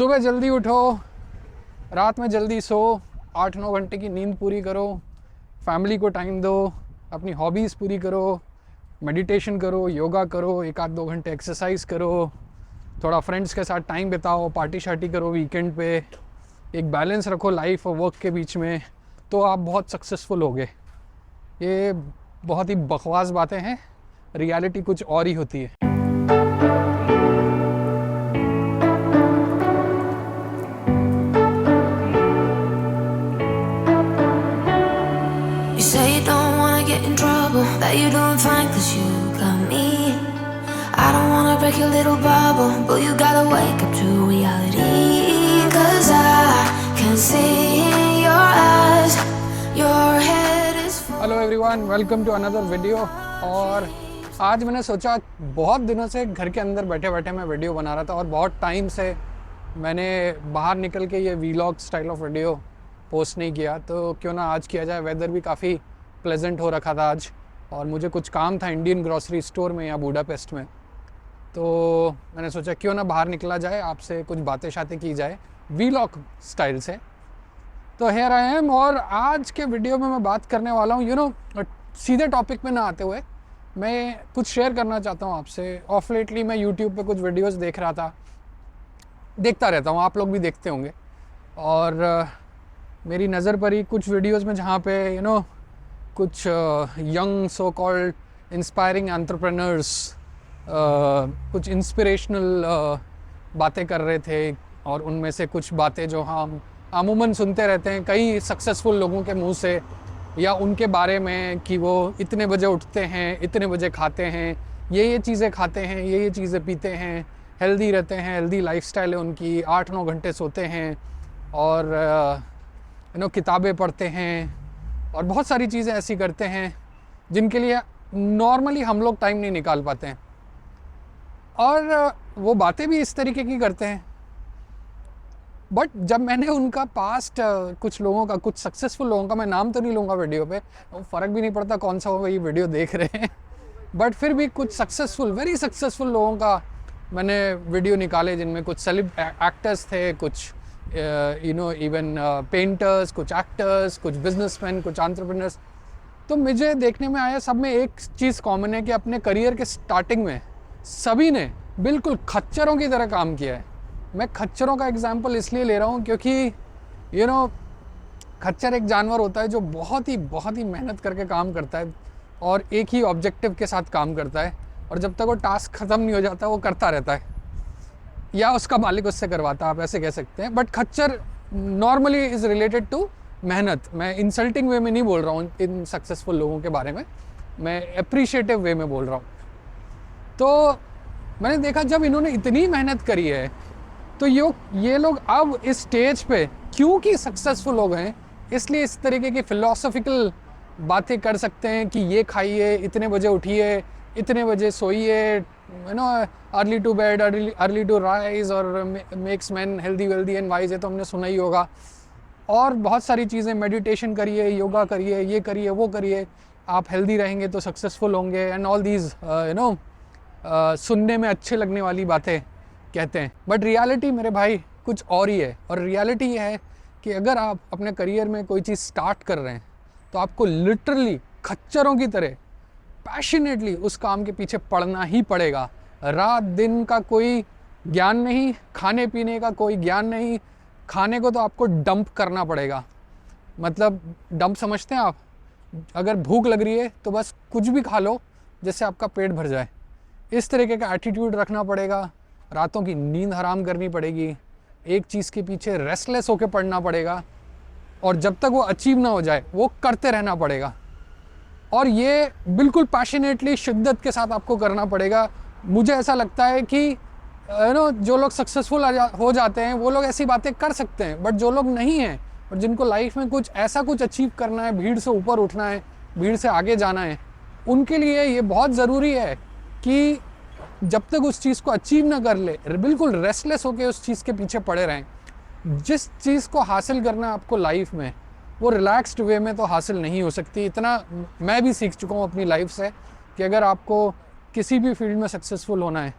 सुबह जल्दी उठो, रात में जल्दी सो, 8-9 घंटे की नींद पूरी करो, फैमिली को टाइम दो, अपनी हॉबीज़ पूरी करो, मेडिटेशन करो, योगा करो, 1-2 घंटे एक्सरसाइज करो, थोड़ा फ्रेंड्स के साथ टाइम बिताओ, पार्टी शार्टी करो वीकेंड पे, एक बैलेंस रखो लाइफ और वर्क के बीच में, तो आप बहुत सक्सेसफुल होगे। ये बहुत ही बकवास बातें हैं, रियलिटी कुछ और ही होती है। You say you don't wanna get in trouble, that you're doing fine 'cause you got me. I don't wanna break your little bubble, but you gotta wake up to reality. 'Cause I can see in your eyes, your head is full. Hello everyone, welcome to another video. और आज मैंने सोचा, बहुत दिनों से घर के अंदर बैठे बैठे मैं वीडियो बना रहा था और बहुत टाइम से मैंने बाहर निकल के ये vlog style of video post नहीं किया, तो क्यों ना आज किया जाए। वेदर भी काफ़ी प्लेजेंट हो रखा था आज, और मुझे कुछ काम था इंडियन ग्रॉसरी स्टोर में या बुडापेस्ट में, तो मैंने सोचा क्यों ना बाहर निकला जाए, आपसे कुछ बातें शातें की जाए वीलॉग स्टाइल से। तो हेयर आई एम, और आज के वीडियो में मैं बात करने वाला हूँ सीधे टॉपिक में ना आते हुए मैं कुछ शेयर करना चाहता हूँ आपसे। ऑफ लेटली मैं यूट्यूब पे कुछ वीडियोस देख रहा था, देखता रहता हूँ, आप लोग भी देखते होंगे, और मेरी नज़र पर ही कुछ वीडियोस में जहाँ पे कुछ young so called inspiring entrepreneurs कुछ इंस्पिरेशनल बातें कर रहे थे, और उनमें से कुछ बातें जो हम अमूमन सुनते रहते हैं कई सक्सेसफुल लोगों के मुंह से या उनके बारे में, कि वो इतने बजे उठते हैं, इतने बजे खाते हैं, ये चीज़ें खाते हैं, ये चीज़ें पीते हैं, हेल्दी रहते हैं, हेल्दी लाइफस्टाइल है उनकी, 8-9 घंटे सोते हैं, और किताबें पढ़ते हैं, और बहुत सारी चीज़ें ऐसी करते हैं जिनके लिए नॉर्मली हम लोग टाइम नहीं निकाल पाते हैं, और वो बातें भी इस तरीके की करते हैं। बट जब मैंने उनका पास्ट कुछ लोगों का, कुछ सक्सेसफुल लोगों का, मैं नाम तो नहीं लूँगा वीडियो पे, फ़र्क भी नहीं पड़ता कौन सा वो ये वीडियो देख रहे हैं, बट फिर भी कुछ सक्सेसफुल, वेरी सक्सेसफुल लोगों का मैंने वीडियो निकाले, जिनमें कुछ एक्टर्स थे, कुछ इवन पेंटर्स, कुछ एक्टर्स, कुछ बिजनेसमैन, कुछ एंटरप्रेन्योर्स। तो मुझे देखने में आया सब में एक चीज़ कॉमन है कि अपने करियर के स्टार्टिंग में सभी ने बिल्कुल खच्चरों की तरह काम किया है। मैं खच्चरों का एग्जांपल इसलिए ले रहा हूँ क्योंकि खच्चर एक जानवर होता है जो बहुत ही मेहनत करके काम करता है और एक ही ऑब्जेक्टिव के साथ काम करता है, और जब तक वो टास्क ख़त्म नहीं हो जाता वो करता रहता है, या उसका मालिक उससे करवाता है, आप ऐसे कह सकते हैं। बट खच्चर नॉर्मली इज़ रिलेटेड टू मेहनत। मैं इंसल्टिंग वे में नहीं बोल रहा हूँ इन सक्सेसफुल लोगों के बारे में, मैं अप्रिशिएटिव वे में बोल रहा हूँ। तो मैंने देखा जब इन्होंने इतनी मेहनत करी है, तो ये लोग अब इस स्टेज पे क्योंकि सक्सेसफुल हो गए, इसलिए इस तरीके की फ़िलोसॉफिकल बातें कर सकते हैं कि ये खाइए, इतने बजे उठिए, इतने बजे सोइए, early to bed early to rise, और makes man healthy wealthy and wise, है तो हमने सुना ही होगा। और बहुत सारी चीज़ें, मेडिटेशन करिए, योगा करिए, ये करिए, वो करिए, आप हेल्दी रहेंगे तो सक्सेसफुल होंगे, एंड ऑल दीज सुनने में अच्छे लगने वाली बातें कहते हैं। बट रियलिटी मेरे भाई कुछ और ही है, और रियलिटी ये है कि अगर आप अपने करियर में कोई चीज़ स्टार्ट कर रहे हैं तो आपको लिटरली खच्चरों की तरह पैशनेटली उस काम के पीछे पड़ना ही पड़ेगा। रात दिन का कोई ज्ञान नहीं, खाने पीने का कोई ज्ञान नहीं, खाने को तो आपको डंप करना पड़ेगा। मतलब डंप समझते हैं आप? अगर भूख लग रही है तो बस कुछ भी खा लो जिससे आपका पेट भर जाए, इस तरीके का एटीट्यूड रखना पड़ेगा। रातों की नींद हराम करनी पड़ेगी, एक चीज़ के पीछे रेस्टलेस होकर पड़ना पड़ेगा, और जब तक वो अचीव ना हो जाए वो करते रहना पड़ेगा, और ये बिल्कुल पैशनेटली, शिद्दत के साथ आपको करना पड़ेगा। मुझे ऐसा लगता है कि जो लोग सक्सेसफुल हो जाते हैं वो लोग ऐसी बातें कर सकते हैं, बट जो लोग नहीं हैं और जिनको लाइफ में कुछ अचीव करना है, भीड़ से ऊपर उठना है, भीड़ से आगे जाना है, उनके लिए ये बहुत ज़रूरी है कि जब तक उस चीज़ को अचीव ना कर ले, बिल्कुल रेस्टलेस होकर उस चीज़ के पीछे पड़े रहें। जिस चीज़ को हासिल करना है आपको लाइफ में, वो रिलैक्स्ड वे में तो हासिल नहीं हो सकती। इतना मैं भी सीख चुका हूँ अपनी लाइफ से कि अगर आपको किसी भी फील्ड में सक्सेसफुल होना है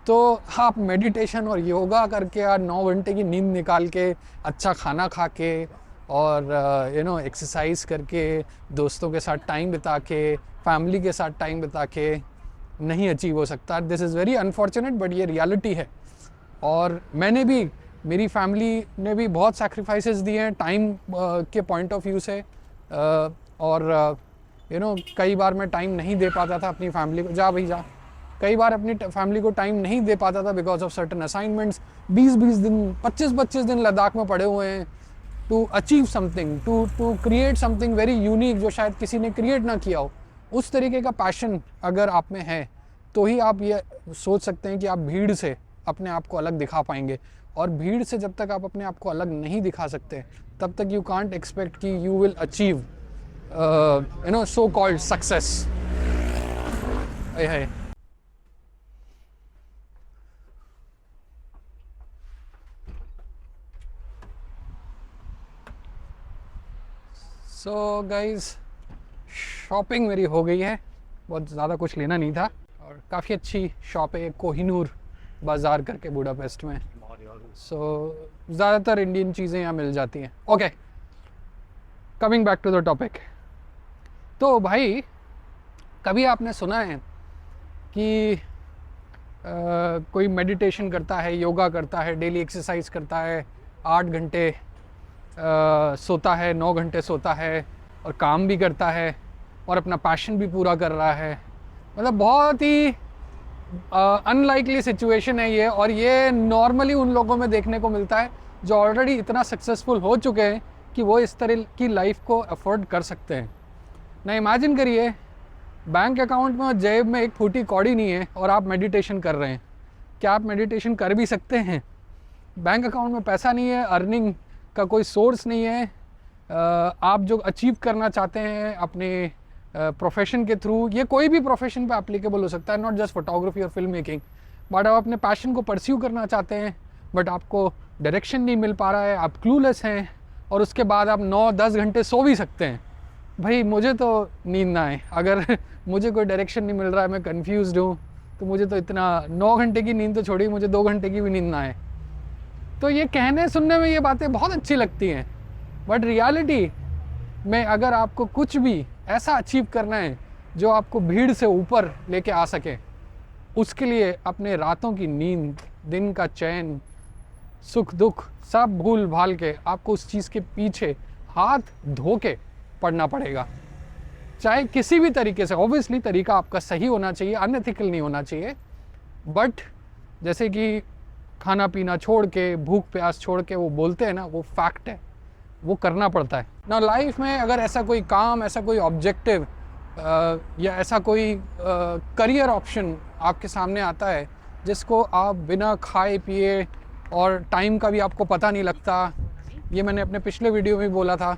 तो आप मेडिटेशन और योगा करके या 9 घंटे की नींद निकाल के, अच्छा खाना खा के और एक्सरसाइज करके, दोस्तों के साथ टाइम बिता के, फैमिली के साथ टाइम बिता के नहीं अचीव हो सकता। This is very unfortunate, but ये रियलिटी है। और मैंने भी, मेरी फैमिली ने भी बहुत सैक्रिफाइसेस दिए हैं टाइम के पॉइंट ऑफ व्यू से। और कई बार मैं टाइम नहीं दे पाता था अपनी फैमिली को, जा भाई जा, कई बार अपनी फैमिली को टाइम नहीं दे पाता था बिकॉज ऑफ सर्टन असाइनमेंट्स। 20-20 दिन, 25-25 दिन लद्दाख में पड़े हुए हैं to achieve something, to create something very unique जो शायद किसी ने क्रिएट ना किया हो। उस तरीके का पैशन अगर आप में है तो ही आप ये सोच सकते हैं कि आप भीड़ से अपने आप को अलग दिखा पाएंगे। और भीड़ से जब तक आप अपने आप को अलग नहीं दिखा सकते, तब तक यू कांट एक्सपेक्ट कि you will achieve so called success. है सो गाइज, शॉपिंग मेरी हो गई है, बहुत ज़्यादा कुछ लेना नहीं था। और काफ़ी अच्छी शॉप है कोहिनूर बाज़ार करके बुडापेस्ट में। सो ज़्यादातर इंडियन चीज़ें यहाँ मिल जाती हैं। Okay, coming back to the topic. तो भाई, कभी आपने सुना है कि कोई मेडिटेशन करता है, योगा करता है, डेली एक्सरसाइज करता है, 8 घंटे सोता है, 9 घंटे सोता है और काम भी करता है और अपना पैशन भी पूरा कर रहा है? मतलब बहुत ही अनलाइकली सिचुएशन है ये। और ये नॉर्मली उन लोगों में देखने को मिलता है जो ऑलरेडी इतना सक्सेसफुल हो चुके हैं कि वो इस तरह की लाइफ को अफोर्ड कर सकते हैं। ना इमेजिन करिए, बैंक अकाउंट में और जेब में एक फूटी कौड़ी नहीं है और आप मेडिटेशन कर रहे हैं। क्या आप मेडिटेशन कर भी सकते हैं? बैंक अकाउंट में पैसा नहीं है, अर्निंग का कोई सोर्स नहीं है, आप जो अचीव करना चाहते हैं अपने प्रोफेशन के थ्रू, ये कोई भी प्रोफेशन पे एप्लीकेबल हो सकता है, नॉट जस्ट फोटोग्राफी और फिल्म मेकिंग। बट आप अपने पैशन को परस्यू करना चाहते हैं, बट आपको डायरेक्शन नहीं मिल पा रहा है, आप क्लूलेस हैं, और उसके बाद आप 9-10 घंटे सो भी सकते हैं। भाई मुझे तो नींद ना आए, अगर मुझे कोई डायरेक्शन नहीं मिल रहा है, मैं कन्फ्यूज़ड हूँ, तो मुझे तो इतना 9 घंटे की नींद तो छोड़िए, मुझे 2 घंटे की भी नींद ना आए। तो ये कहने सुनने में ये बातें बहुत अच्छी लगती हैं, बट रियलिटी में अगर आपको कुछ भी ऐसा अचीव करना है जो आपको भीड़ से ऊपर लेके आ सके, उसके लिए अपने रातों की नींद, दिन का चैन, सुख दुख सब भूल भाल के आपको उस चीज़ के पीछे हाथ धो के पड़ना पड़ेगा, चाहे किसी भी तरीके से। ऑब्वियसली तरीका आपका सही होना चाहिए, अनएथिकल नहीं होना चाहिए, बट जैसे कि खाना पीना छोड़ के, भूख प्यास छोड़ के, वो बोलते हैं ना, वो फैक्ट है, वो करना पड़ता है ना। लाइफ में अगर ऐसा कोई काम, ऐसा कोई ऑब्जेक्टिव या ऐसा कोई करियर ऑप्शन आपके सामने आता है जिसको आप बिना खाए पिए और टाइम का भी आपको पता नहीं लगता, ये मैंने अपने पिछले वीडियो में बोला था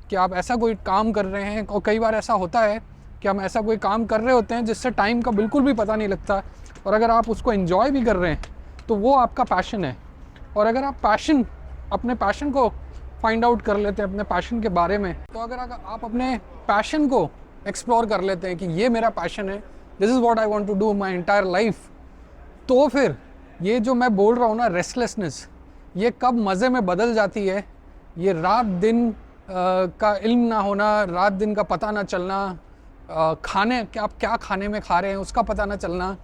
कि आप ऐसा कोई काम कर रहे हैं, और कई बार ऐसा होता है कि हम ऐसा कोई काम कर रहे होते हैं जिससे टाइम का बिल्कुल भी पता नहीं लगता, और अगर आप उसको एंजॉय भी कर रहे हैं तो वो आपका पैशन है। और अगर आप अपने पैशन को फाइंड आउट कर लेते हैं, अपने पैशन के बारे में, तो अगर आप अपने पैशन को एक्सप्लोर कर लेते हैं कि ये मेरा पैशन है, this is what I want to do my entire life, तो फिर ये जो मैं बोल रहा हूँ ना, रेस्टलेसनेस, ये कब मज़े में बदल जाती है, ये रात दिन का इल्म ना होना, रात दिन का पता ना चलना, खाने कि आप क्या खाने में खा रहे हैं उसका पता ना चलना,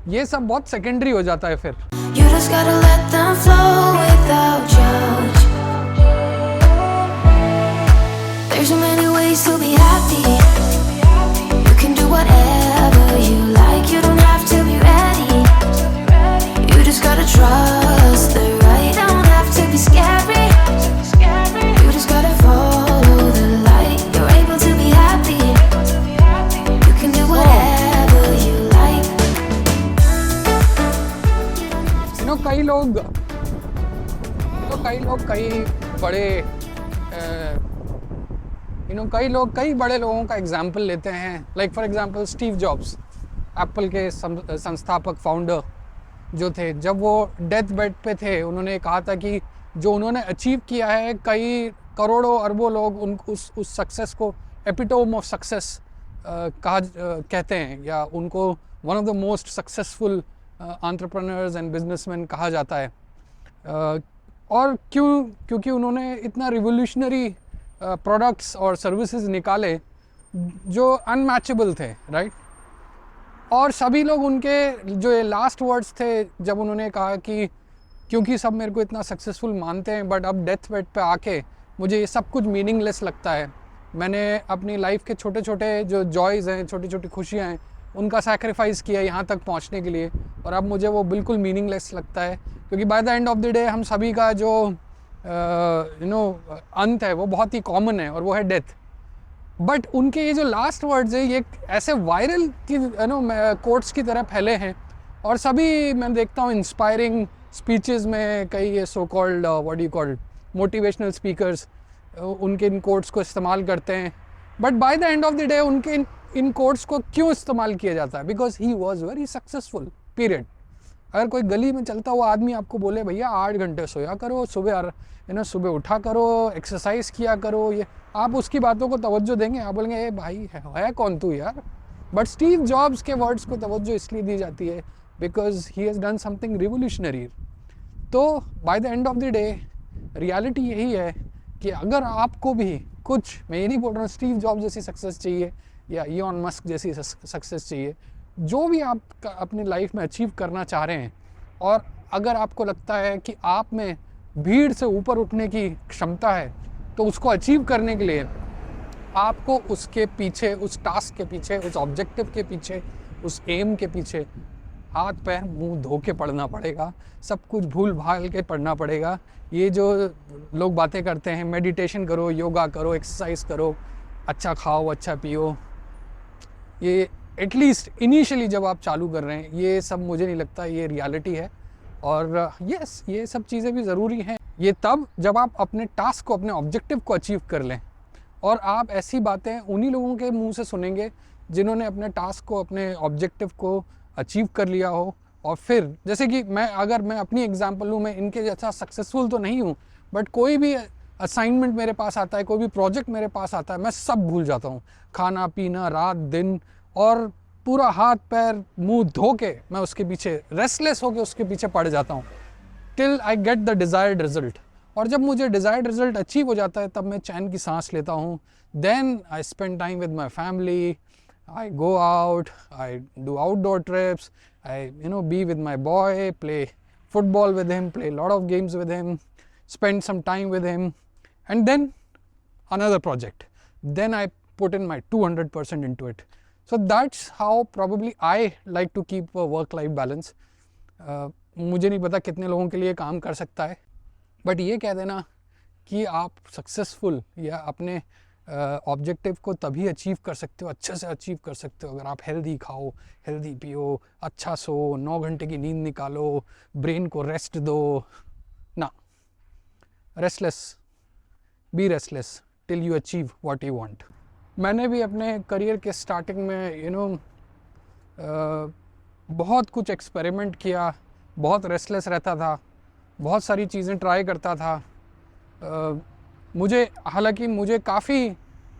ये सब बहुत सेकेंडरी हो जाता है फिर। You just gotta let them flow without judge. There's so many ways to be happy. You can do whatever you like. You don't have to be ready. You just gotta trust the right. Don't have to be scary. You just gotta follow the light. You're able to be happy. You can do whatever you like. कई लोग कई बड़े लोगों का example लेते हैं। Like for example Steve jobs, Apple के संस्थापक, फाउंडर जो थे, जब वो डेथ बेड पे थे, उन्होंने कहा था कि जो उन्होंने अचीव किया है, कई करोड़ों अरबों लोग उस सक्सेस को एपिटोम ऑफ सक्सेस कहते हैं, या उनको one of the most successful entrepreneurs and businessman कहा जाता है। और क्योंकि उन्होंने इतना रिवोल्यूशनरी प्रोडक्ट्स और सर्विसेज निकाले जो अनमैचेबल थे, राइट। और सभी लोग उनके जो ये लास्ट वर्ड्स थे जब उन्होंने कहा कि क्योंकि सब मेरे को इतना सक्सेसफुल मानते हैं बट अब डेथ बेड पे आके मुझे ये सब कुछ मीनिंगलेस लगता है, मैंने अपनी लाइफ के छोटे छोटे जो जॉयज़ हैं, छोटी छोटी खुशियाँ हैं, उनका सैक्रिफाइस किया यहाँ तक पहुँचने के लिए, और अब मुझे वो बिल्कुल मीनिंगलेस लगता है। क्योंकि bye the end of the day हम सभी का जो अंत है वो बहुत ही कॉमन है और वो है डेथ। बट उनके ये जो लास्ट वर्ड्स है ये ऐसे वायरल की कोट्स की तरह फैले हैं, और सभी मैं देखता हूँ इंस्पायरिंग स्पीचेस में कई ये so called what you called motivational speakers उनके इन कोट्स को इस्तेमाल करते हैं। But by the end of the day उनके इन कोट्स को क्यों इस्तेमाल किया जाता है? Because he was very successful, period. अगर कोई गली में चलता हुआ आदमी आपको बोले भैया 8 घंटे सोया करो, सुबह उठा करो, एक्सरसाइज किया करो, ये आप उसकी बातों को तवज्जो देंगे? आप बोलेंगे ए भाई है कौन तू यार? बट स्टीव जॉब्स के वर्ड्स को तवज्जो इसलिए दी जाती है because he has done something revolutionary. तो by the end of the day reality यही है कि अगर आपको भी कुछ, मैं ये नहीं बोल रहा हूँ स्टीव जॉब्स जैसी सक्सेस चाहिए या इलॉन मस्क जैसी सक्सेस चाहिए, जो भी आप अपनी लाइफ में अचीव करना चाह रहे हैं, और अगर आपको लगता है कि आप में भीड़ से ऊपर उठने की क्षमता है, तो उसको अचीव करने के लिए आपको उसके पीछे, उस टास्क के पीछे, उस ऑब्जेक्टिव के पीछे, उस एम के पीछे हाथ पैर मुंह धो के पढ़ना पड़ेगा, सब कुछ भूल भाल के पढ़ना पड़ेगा। ये जो लोग बातें करते हैं मेडिटेशन करो, योगा करो, एक्सरसाइज करो, अच्छा खाओ, अच्छा पियो, ये एटलीस्ट इनिशियली जब आप चालू कर रहे हैं, ये सब मुझे नहीं लगता ये रियलिटी है। और यस, ये सब चीज़ें भी ज़रूरी हैं, ये तब जब आप अपने टास्क को, अपने ऑब्जेक्टिव को अचीव कर लें। और आप ऐसी बातें उन्हीं लोगों के मुंह से सुनेंगे जिन्होंने अपने टास्क को, अपने ऑब्जेक्टिव को अचीव कर लिया हो। और फिर जैसे कि अगर मैं अपनी एग्जांपल लूँ, मैं इनके जैसा सक्सेसफुल तो नहीं हूँ, बट कोई भी असाइनमेंट मेरे पास आता है, कोई भी प्रोजेक्ट मेरे पास आता है, मैं सब भूल जाता हूँ, खाना पीना, रात दिन, और पूरा हाथ पैर मुंह धो के मैं उसके पीछे रेस्टलेस होके उसके पीछे पड़ जाता हूँ till I get the desired result. और जब मुझे डिज़ायर्ड रिजल्ट अचीव हो जाता है तब मैं चैन की सांस लेता हूँ। Then I spend time with my family, I go out, I do outdoor trips, I be with my boy, play football with him, play a lot of games with him, spend some time with him, and then another project. Then I put in my 200% into it. So that's how probably I like to keep a work-life balance. मुझे नहीं पता कितने लोगों के लिए काम कर सकता है, बट ये कह देना कि आप सक्सेसफुल या अपने ऑब्जेक्टिव को तभी अचीव कर सकते हो, अच्छे से अचीव कर सकते हो, अगर आप हेल्दी खाओ, हेल्दी पियो, अच्छा सो, 9 घंटे की नींद निकालो, ब्रेन को रेस्ट दो ना। Restless, be restless till you achieve what you want. मैंने भी अपने करियर के स्टार्टिंग में बहुत कुछ एक्सपेरिमेंट किया, बहुत रेस्टलेस रहता था, बहुत सारी चीज़ें ट्राई करता था। हालांकि मुझे काफ़ी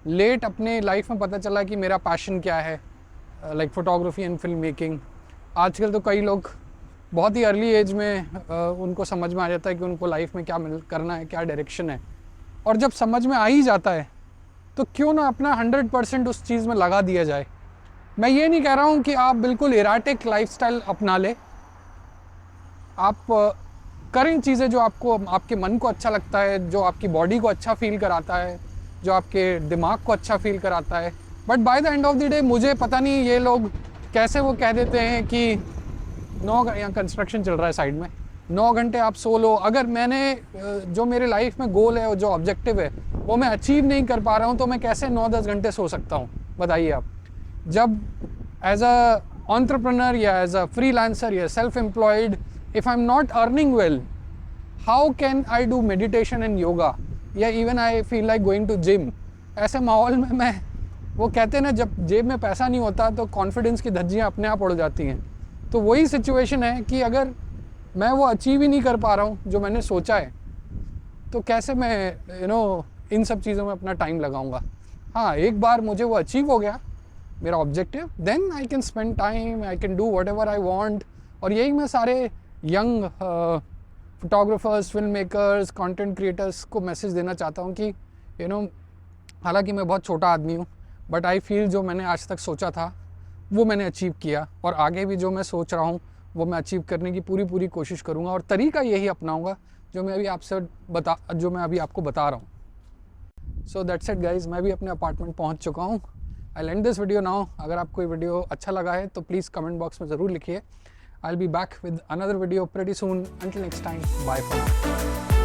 लेट अपने लाइफ में पता चला कि मेरा पैशन क्या है, like photography and film making. आजकल तो कई लोग बहुत ही अर्ली एज में उनको समझ में आ जाता है कि उनको लाइफ में क्या करना है, क्या डायरेक्शन है। और जब समझ में आ ही जाता है तो क्यों ना अपना 100% उस चीज़ में लगा दिया जाए। मैं ये नहीं कह रहा हूँ कि आप बिल्कुल इराटिक लाइफस्टाइल अपना ले, आप करें चीज़ें जो आपको, आपके मन को अच्छा लगता है, जो आपकी बॉडी को अच्छा फील कराता है, जो आपके दिमाग को अच्छा फील कराता है। But by the end of the day मुझे पता नहीं ये लोग कैसे वो कह देते हैं कि यहाँ कंस्ट्रक्शन चल रहा है साइड में, 9 घंटे आप सो लो। अगर मैंने जो मेरे लाइफ में गोल है और जो ऑब्जेक्टिव है वो मैं अचीव नहीं कर पा रहा हूँ, तो मैं कैसे 9-10 घंटे सो सकता हूँ बताइए आप। जब एज अ एंटरप्रेन्योर या एज अ फ्रीलांसर या self employed, if I'm not earning well, how can I do meditation and yoga, या even I feel like going to gym? ऐसे माहौल में मैं, वो कहते हैं ना, जब जेब में पैसा नहीं होता तो कॉन्फिडेंस की धज्जियाँ अपने आप उड़ जाती हैं। तो वही सिचुएशन है कि अगर मैं वो अचीव ही नहीं कर पा रहा हूँ जो मैंने सोचा है, तो कैसे मैं इन सब चीज़ों में अपना टाइम लगाऊंगा। हाँ, एक बार मुझे वो अचीव हो गया मेरा objective, then I can spend time, I can do whatever I want, और यही मैं सारे young photographers, film makers, content creators को मैसेज देना चाहता हूँ कि हालांकि मैं बहुत छोटा आदमी हूँ, बट आई फील जो मैंने आज तक सोचा था वो मैंने अचीव किया, और आगे भी जो मैं सोच रहा हूँ वो मैं अचीव करने की पूरी कोशिश करूँगा, और तरीका यही अपनाऊँगा जो मैं अभी आपको बता रहा हूँ। सो दैट्स इट गाइज, मैं भी अपने अपार्टमेंट पहुँच चुका हूँ। आई एंड दिस वीडियो नाउ। अगर आपको ये वीडियो अच्छा लगा है तो प्लीज़ कमेंट बॉक्स में ज़रूर लिखिए। I'll be back with another video pretty soon. Until next time, bye for now.